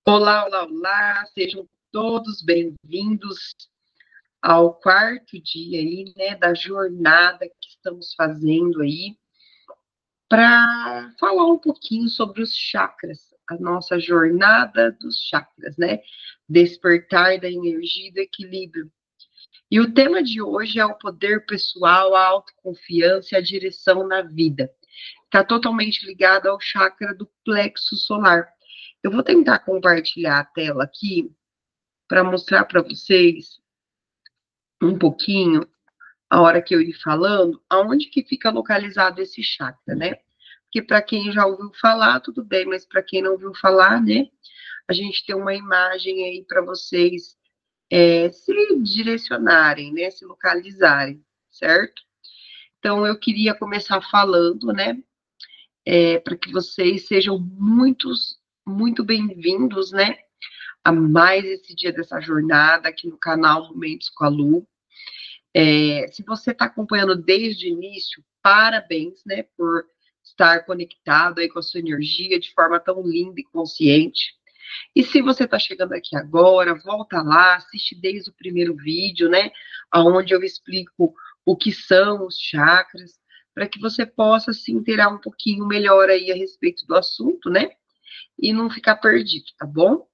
Olá, olá, olá, sejam todos bem-vindos ao quarto dia aí, né, da jornada que estamos fazendo aí, para falar um pouquinho sobre os chakras, a nossa jornada dos chakras, né, despertar da energia e do equilíbrio. E o tema de hoje é o poder pessoal, a autoconfiança e a direção na vida. Está totalmente ligado ao chakra do plexo solar. Eu vou tentar compartilhar a tela aqui para mostrar para vocês um pouquinho, a hora que eu ir falando, aonde que fica localizado esse chakra, né? Porque para quem já ouviu falar, tudo bem, mas para quem não ouviu falar, né? A gente tem uma imagem aí para vocês se direcionarem, né? Se localizarem, certo? Então, eu queria começar falando, né? Para que vocês sejam muito bem-vindos, né? A mais esse dia dessa jornada aqui no canal Momentos com a Lu. Se você está acompanhando desde o início, parabéns, né, por estar conectado aí com a sua energia de forma tão linda e consciente. E se você está chegando aqui agora, volta lá, assiste desde o primeiro vídeo, né, onde eu explico o que são os chakras, para que você possa se inteirar um pouquinho melhor aí a respeito do assunto, né, e não ficar perdido, tá bom?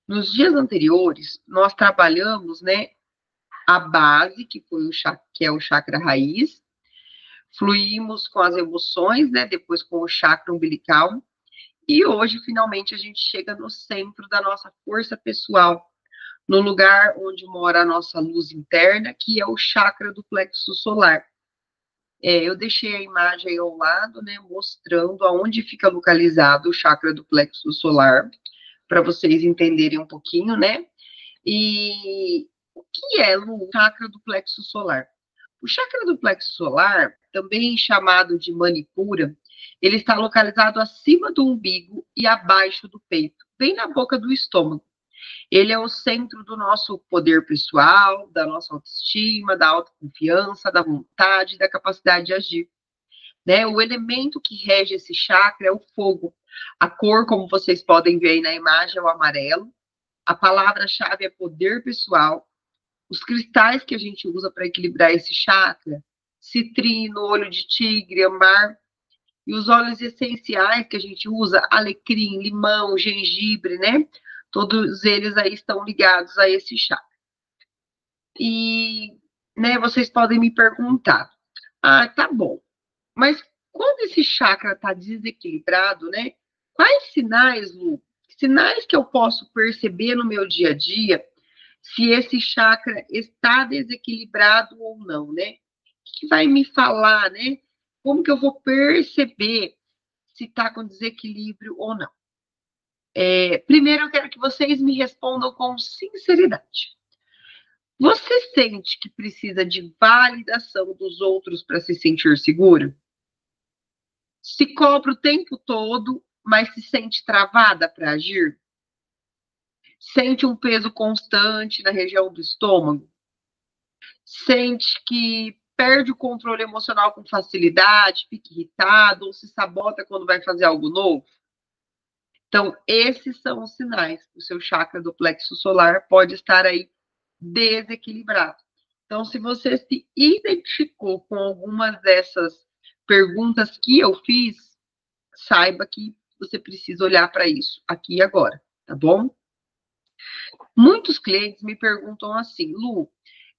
Nos dias anteriores, nós trabalhamos, né, a base, que foi que é o chakra raiz, fluímos com as emoções, né, depois com o chakra umbilical, e hoje, finalmente, a gente chega no centro da nossa força pessoal, no lugar onde mora a nossa luz interna, que é o chakra do plexo solar. Eu deixei a imagem aí ao lado, né, mostrando aonde fica localizado o chakra do plexo solar, para vocês entenderem um pouquinho, né? E o que é o chakra do plexo solar? O chakra do plexo solar, também chamado de Manipura, ele está localizado acima do umbigo e abaixo do peito, bem na boca do estômago. Ele é o centro do nosso poder pessoal, da nossa autoestima, da autoconfiança, da vontade, da capacidade de agir. Né? O elemento que rege esse chakra é o fogo. A cor, como vocês podem ver aí na imagem, é o amarelo. A palavra-chave é poder pessoal. Os cristais que a gente usa para equilibrar esse chakra, citrino, olho de tigre, ambar, e os óleos essenciais que a gente usa, alecrim, limão, gengibre, né? Todos eles aí estão ligados a esse chakra. E, né, vocês podem me perguntar, tá bom, mas quando esse chakra está desequilibrado, né? Quais sinais, Lu? Sinais que eu posso perceber no meu dia a dia se esse chakra está desequilibrado ou não, né? O que vai me falar, né? Como que eu vou perceber se está com desequilíbrio ou não? Primeiro, eu quero que vocês me respondam com sinceridade. Você sente que precisa de validação dos outros para se sentir seguro? Se cobra o tempo todo, mas se sente travada para agir? Sente um peso constante na região do estômago? Sente que perde o controle emocional com facilidade, fica irritado ou se sabota quando vai fazer algo novo? Então, esses são os sinais. O seu chakra do plexo solar pode estar aí desequilibrado. Então, se você se identificou com algumas dessas perguntas que eu fiz, saiba que você precisa olhar para isso aqui e agora, tá bom? Muitos clientes me perguntam assim, Lu,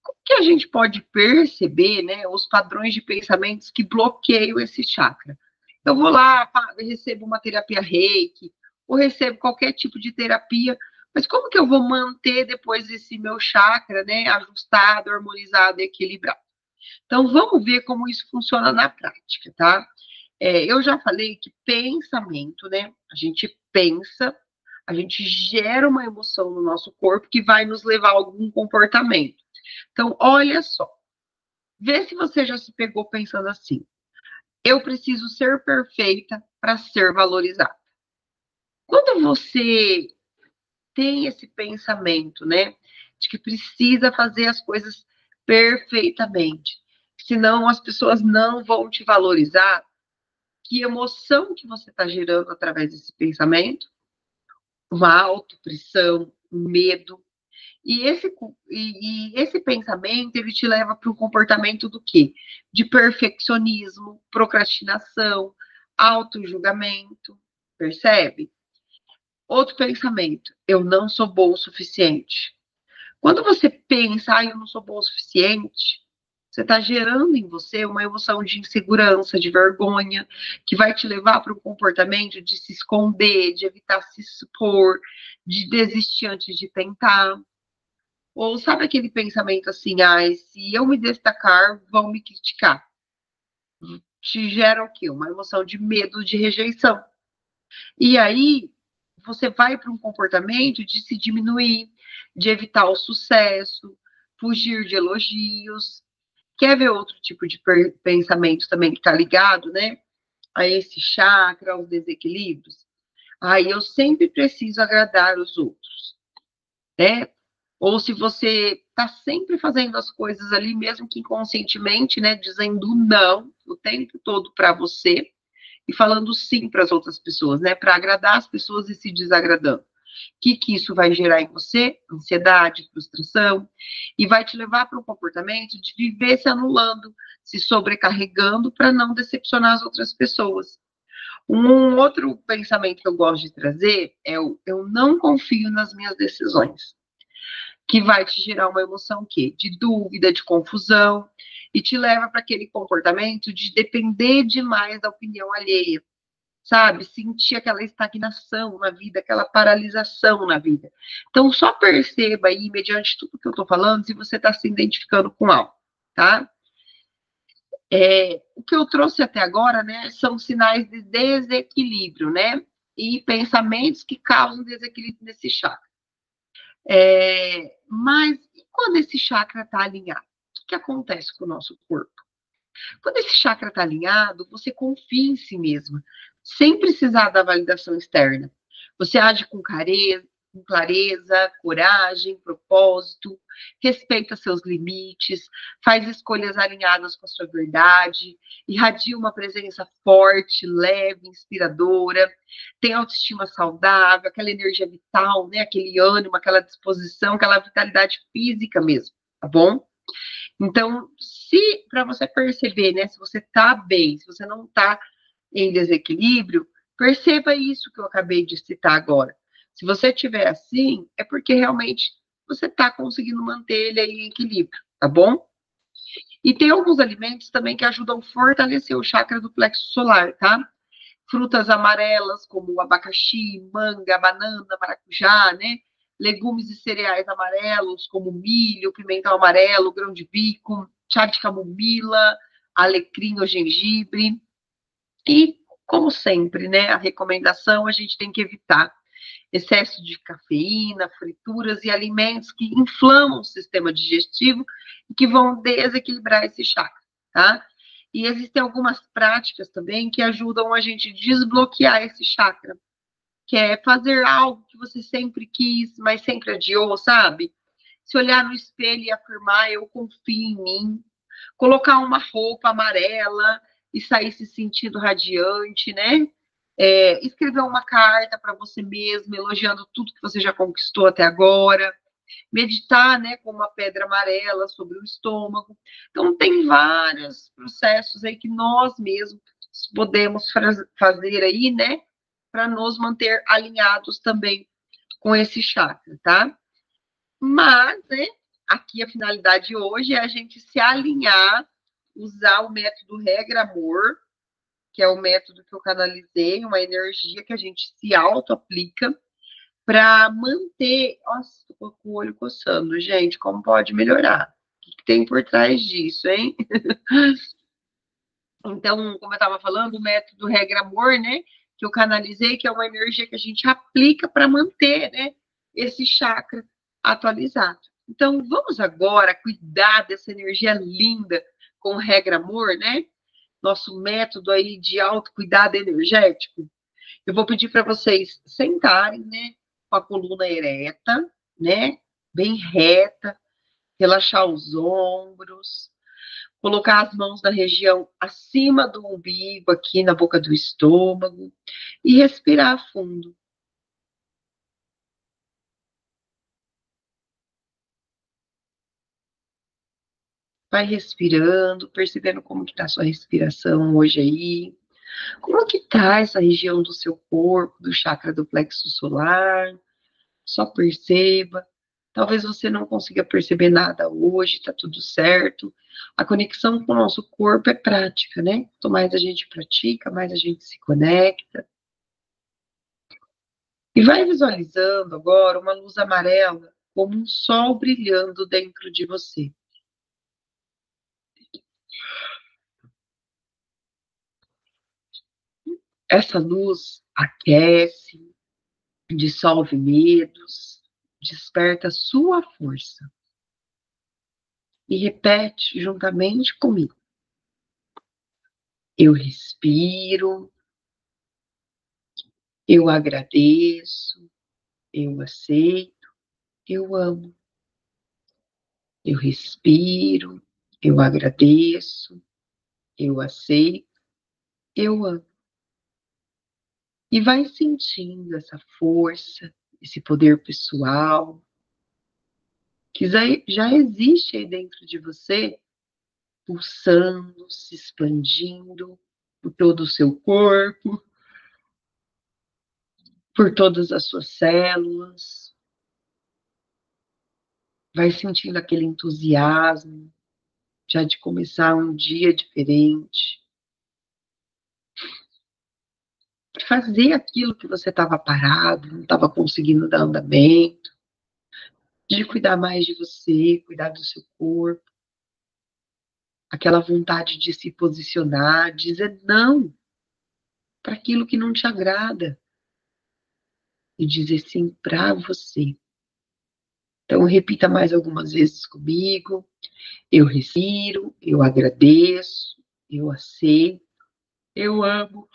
como que a gente pode perceber, né, os padrões de pensamentos que bloqueiam esse chakra? Eu vou lá, recebo uma terapia Reiki, ou recebo qualquer tipo de terapia, mas como que eu vou manter depois esse meu chakra, né, ajustado, harmonizado e equilibrado? Então, vamos ver como isso funciona na prática, tá? Eu já falei que pensamento, né, a gente pensa, a gente gera uma emoção no nosso corpo que vai nos levar a algum comportamento. Então, olha só, vê se você já se pegou pensando assim: eu preciso ser perfeita para ser valorizada. Quando você tem esse pensamento, né, de que precisa fazer as coisas perfeitamente, senão as pessoas não vão te valorizar, que emoção que você está gerando através desse pensamento, uma autopressão, um medo. E esse pensamento, ele te leva para um comportamento do quê? De perfeccionismo, procrastinação, auto-julgamento, percebe? Outro pensamento, eu não sou bom o suficiente. Quando você pensa, eu não sou bom o suficiente, você está gerando em você uma emoção de insegurança, de vergonha, que vai te levar para um comportamento de se esconder, de evitar se expor, de desistir antes de tentar. Ou sabe aquele pensamento assim, se eu me destacar, vão me criticar. Te gera o quê? Uma emoção de medo, de rejeição. E aí, você vai para um comportamento de se diminuir, de evitar o sucesso, fugir de elogios. Quer ver outro tipo de pensamento também que está ligado, né? A esse chakra, aos desequilíbrios? Eu sempre preciso agradar os outros, né? Ou se você está sempre fazendo as coisas ali, mesmo que inconscientemente, né? Dizendo não o tempo todo para você e falando sim para as outras pessoas, né? Para agradar as pessoas e se desagradando. O que isso vai gerar em você? Ansiedade, frustração, e vai te levar para um comportamento de viver se anulando, se sobrecarregando para não decepcionar as outras pessoas. Um outro pensamento que eu gosto de trazer é o eu não confio nas minhas decisões, que vai te gerar uma emoção que de dúvida, de confusão, e te leva para aquele comportamento de depender demais da opinião alheia, sabe? Sentir aquela estagnação na vida, aquela paralisação na vida. Então, só perceba aí, mediante tudo que eu estou falando, se você está se identificando com algo, tá? O que eu trouxe até agora, né, são sinais de desequilíbrio, né? E pensamentos que causam desequilíbrio nesse chakra. Mas e quando esse chakra está alinhado? O que acontece com o nosso corpo? Quando esse chakra está alinhado, você confia em si mesma, sem precisar da validação externa. Você age com clareza, coragem, propósito, respeita seus limites, faz escolhas alinhadas com a sua verdade, irradia uma presença forte, leve, inspiradora, tem autoestima saudável, aquela energia vital, né? Aquele ânimo, aquela disposição, aquela vitalidade física mesmo, tá bom? Então, se para você perceber, né, se você está bem, se você não está em desequilíbrio, perceba isso que eu acabei de citar agora. Se você estiver assim, é porque realmente você está conseguindo manter ele aí em equilíbrio, tá bom? E tem alguns alimentos também que ajudam a fortalecer o chakra do plexo solar, tá? Frutas amarelas, como o abacaxi, manga, banana, maracujá, né? Legumes e cereais amarelos, como milho, pimentão amarelo, grão de bico, chá de camomila, alecrim ou gengibre. E, como sempre, né? A recomendação a gente tem que evitar excesso de cafeína, frituras e alimentos que inflamam o sistema digestivo e que vão desequilibrar esse chakra, tá? E existem algumas práticas também que ajudam a gente a desbloquear esse chakra, que é fazer algo que você sempre quis, mas sempre adiou, sabe? Se olhar no espelho e afirmar, eu confio em mim, colocar uma roupa amarela e sair se sentindo radiante, né? Escrever uma carta para você mesmo, elogiando tudo que você já conquistou até agora, meditar, né, com uma pedra amarela sobre o estômago. Então, tem vários processos aí que nós mesmos podemos fazer aí, né, para nos manter alinhados também com esse chakra, tá? Mas, né, aqui a finalidade hoje é a gente se alinhar, usar o método regra amor, que é o método que eu canalizei, uma energia que a gente se auto-aplica para manter. Nossa, tô com o olho coçando, gente, como pode melhorar? O que tem por trás disso, hein? Então, como eu estava falando, o método regra amor, né? Que eu canalizei, que é uma energia que a gente aplica para manter, né? Esse chakra atualizado. Então, vamos agora cuidar dessa energia linda com regra amor, né? Nosso método aí de autocuidado energético. Eu vou pedir para vocês sentarem, né? Com a coluna ereta, né? Bem reta, relaxar os ombros, Colocar as mãos na região acima do umbigo, aqui na boca do estômago, e respirar fundo. Vai respirando, percebendo como que tá a sua respiração hoje aí. Como que tá essa região do seu corpo, do chakra do plexo solar? Só perceba. Talvez você não consiga perceber nada hoje, tá tudo certo. A conexão com o nosso corpo é prática, né? Quanto mais a gente pratica, mais a gente se conecta. E vai visualizando agora uma luz amarela, como um sol brilhando dentro de você. Essa luz aquece, dissolve medos, desperta sua força. E repete juntamente comigo. Eu respiro, eu agradeço, eu aceito, eu amo. Eu respiro, eu agradeço, eu aceito, eu amo. E vai sentindo essa força, esse poder pessoal, que já existe aí dentro de você, pulsando, se expandindo por todo o seu corpo, por todas as suas células. Vai sentindo aquele entusiasmo já de começar um dia diferente, de fazer aquilo que você estava parado, não estava conseguindo dar andamento, de cuidar mais de você, cuidar do seu corpo, aquela vontade de se posicionar, dizer não para aquilo que não te agrada e dizer sim para você. Então, repita mais algumas vezes comigo. Eu respiro, eu agradeço, eu aceito, eu amo.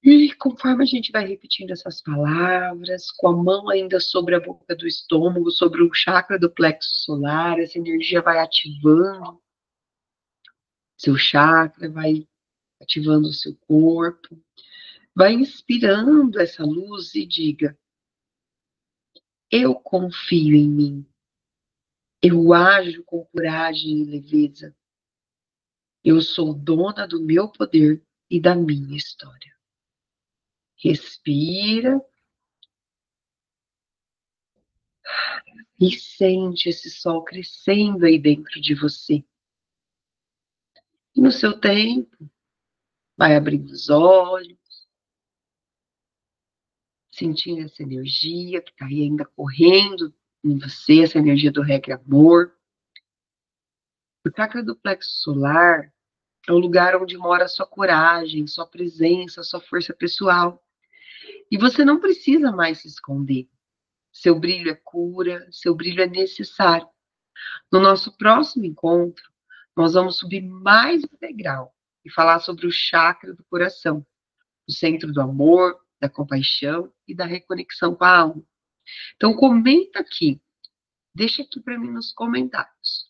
E conforme a gente vai repetindo essas palavras, com a mão ainda sobre a boca do estômago, sobre o chakra do plexo solar, essa energia vai ativando seu chakra, vai ativando o seu corpo, vai inspirando essa luz e diga: eu confio em mim, eu ajo com coragem e leveza, eu sou dona do meu poder e da minha história. Respira e sente esse sol crescendo aí dentro de você. E no seu tempo, vai abrindo os olhos, sentindo essa energia que está aí ainda correndo em você, essa energia do regra amor. O chakra do plexo solar é o lugar onde mora a sua coragem, sua presença, sua força pessoal. E você não precisa mais se esconder. Seu brilho é cura, seu brilho é necessário. No nosso próximo encontro, nós vamos subir mais um degrau e falar sobre o chakra do coração, o centro do amor, da compaixão e da reconexão com a alma. Então, comenta aqui, deixa aqui para mim nos comentários.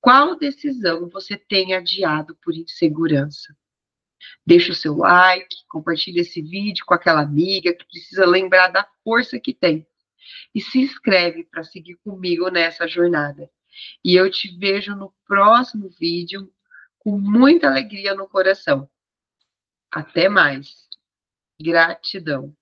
Qual decisão você tem adiado por insegurança? Deixa o seu like, compartilha esse vídeo com aquela amiga que precisa lembrar da força que tem. E se inscreve para seguir comigo nessa jornada. E eu te vejo no próximo vídeo com muita alegria no coração. Até mais. Gratidão.